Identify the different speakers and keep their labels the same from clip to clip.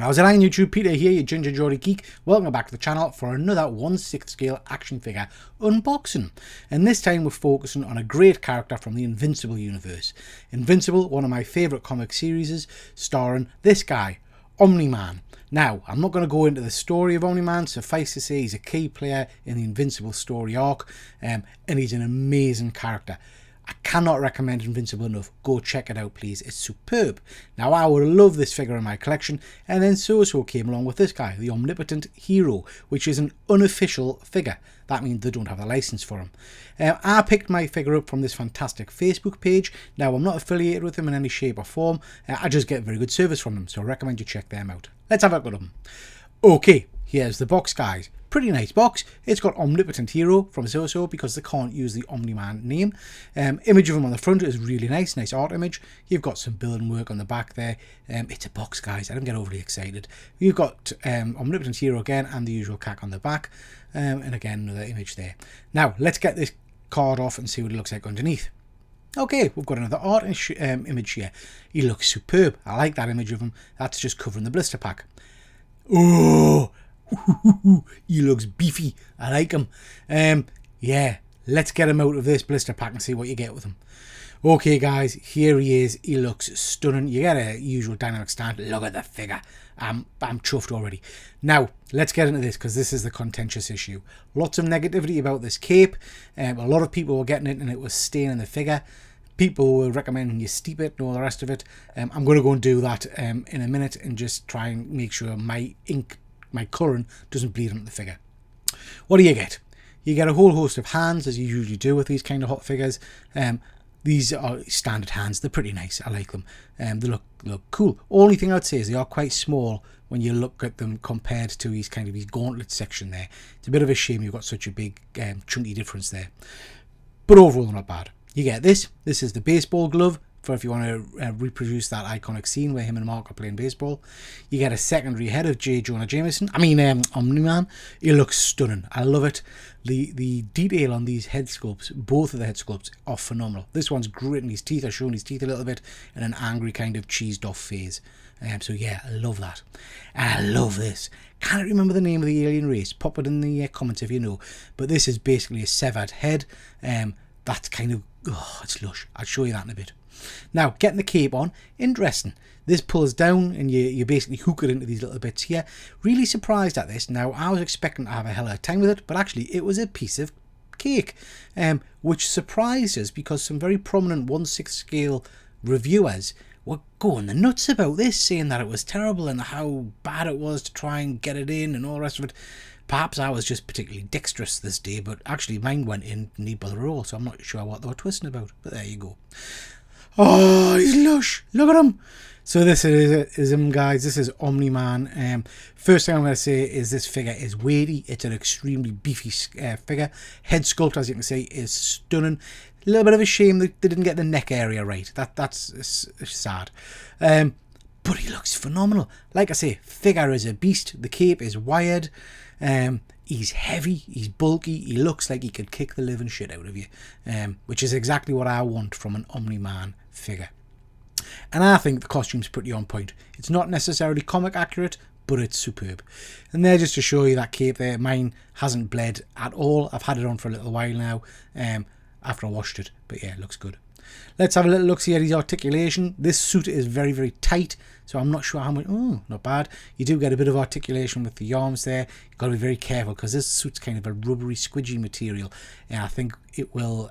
Speaker 1: How's it going, YouTube? Peter here, your Ginger Geordie Geek. Welcome back to the channel for another 1/6 scale action figure unboxing. And this time we're focusing on a great character from the Invincible universe. Invincible, one of my favourite comic series, starring this guy, Omni-man. Now, I'm not going to go into the story of Omni-man. Suffice to say, he's a key player in the Invincible story arc, and he's an amazing character. I cannot recommend Invincible enough. Go check it out, please. It's superb. Now, I would love this figure in my collection, and then Soosoo came along with this guy, the Omnipotent hero, which is an unofficial figure. That means they don't have a license for him. I picked my figure up from this fantastic Facebook page. Now, I'm not affiliated with them in any shape or form. I just get very good service from them, so I recommend you check them out. Let's have a look at them. Okay, here's the box, guys. Pretty nice box. It's got Omnipotent Hero from Soosoo because they can't use the Omni-man name. Image of him on the front is really nice art image. You've got some building work on the back there. It's a box, guys. I don't get overly excited. You've got Omnipotent Hero again and the usual cack on the back. And again, another image there. Now, let's get this card off and see what it looks like underneath. Okay, we've got another art image here. He looks superb. I like that image of him. That's just covering the blister pack. Oh! He looks beefy. I like him. Yeah, let's get him out of this blister pack and see what you get with him. Okay, guys, here he is. He looks stunning. You get a usual dynamic stand. Look at the figure. I'm chuffed already. Now, let's get into this because this is the contentious issue. Lots of negativity about this cape. A lot of people were getting it and it was staying in the figure. People were recommending you steep it and all the rest of it. I'm going to go and do that in a minute and just try and make sure my colouring doesn't bleed onto the figure. What do you get? You get a whole host of hands, as you usually do with these kind of hot figures. These are standard hands. They're pretty nice. I like them. They look cool. Only thing I'd say is they are quite small when you look at them compared to his gauntlet section there. It's a bit of a shame you've got such a big chunky difference there. But overall, not bad. You get this. This is the baseball glove for if you want to reproduce that iconic scene where him and Mark are playing baseball. You get a secondary head of J. Jonah Jameson. Omni-man. He looks stunning. I love it. The detail on these head sculpts, both of the head sculpts, are phenomenal. This one's gritting his teeth, are showing his teeth a little bit, in an angry kind of cheesed off phase. So yeah, I love that. And I love this. Can't remember the name of the alien race. Pop it in the comments if you know. But this is basically a severed head. That's kind of, it's lush. I'll show you that in a bit. Now, getting the cape on, interesting. This pulls down and you basically hook it into these little bits here. Really surprised at this. Now, I was expecting to have a hell of a time with it, but actually it was a piece of cake, which surprised us because some very prominent 1/6 scale reviewers were going the nuts about this, saying that it was terrible and how bad it was to try and get it in and all the rest of it. Perhaps I was just particularly dexterous this day, but actually mine went in, need bother at all, so I'm not sure what they were twisting about. But there you go. Oh, he's lush. Look at him. So this is him, guys. This is Omni-man. First thing I'm going to say is this figure is weighty. It's an extremely beefy figure. Head sculpt, as you can see, is stunning. A little bit of a shame that they didn't get the neck area right. That's sad. But he looks phenomenal. Like I say, figure is a beast. The cape is wired. He's heavy, he's bulky, he looks like he could kick the living shit out of you, which is exactly what I want from an Omni-man figure. And I think the costume's pretty on point. It's not necessarily comic accurate, but it's superb. And there, just to show you that cape there, mine hasn't bled at all. I've had it on for a little while now, after I washed it, but yeah, it looks good. Let's have a little look see at his articulation. This suit is very, very tight, so I'm not sure how much. Oh, not bad. You do get a bit of articulation with the arms there. You've got to be very careful because this suit's kind of a rubbery, squidgy material, and I think it will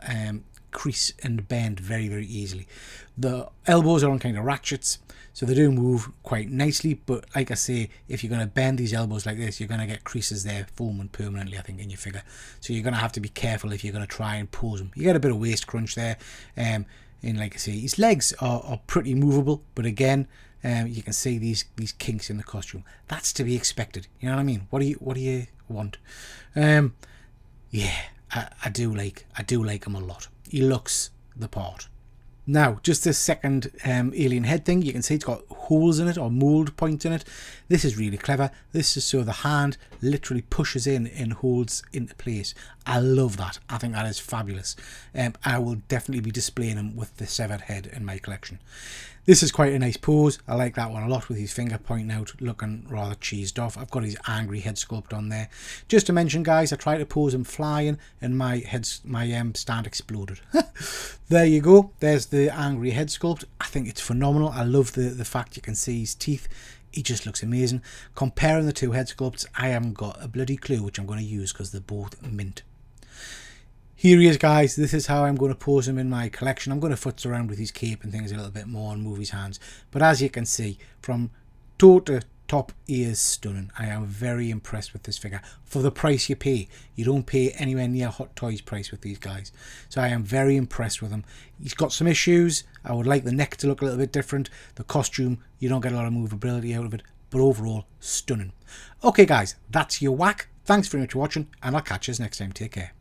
Speaker 1: crease and bend very, very easily. The elbows are on kind of ratchets, so they do move quite nicely, but like I say, if you're going to bend these elbows like this, you're going to get creases there forming permanently, I think, in your figure. So you're going to have to be careful if you're going to try and pose them. You get a bit of waist crunch there, and like I say, his legs are pretty movable, but again, you can see these kinks in the costume. That's to be expected. You know what I mean? What do you want? Yeah, I do like him a lot. He looks the part. Now, just this second alien head thing, you can see it's got holes in it or mould points in it. This is really clever. This is so the hand literally pushes in and holds into place. I love that. I think that is fabulous. I will definitely be displaying them with the severed head in my collection. This is quite a nice pose. I like that one a lot with his finger pointing out, looking rather cheesed off. I've got his angry head sculpt on there. Just to mention, guys, I tried to pose him flying and my stand exploded. There you go. There's the angry head sculpt. I think it's phenomenal. I love the fact you can see his teeth. He just looks amazing. Comparing the two head sculpts, I haven't got a bloody clue which I'm going to use because they're both mint. Here he is, guys. This is how I'm going to pose him in my collection. I'm going to futz around with his cape and things a little bit more and move his hands. But as you can see, from toe to top, he is stunning. I am very impressed with this figure. For the price you pay, you don't pay anywhere near Hot Toys price with these guys. So I am very impressed with him. He's got some issues. I would like the neck to look a little bit different. The costume, you don't get a lot of movability out of it. But overall, stunning. Okay, guys, that's your whack. Thanks very much for watching, and I'll catch you next time. Take care.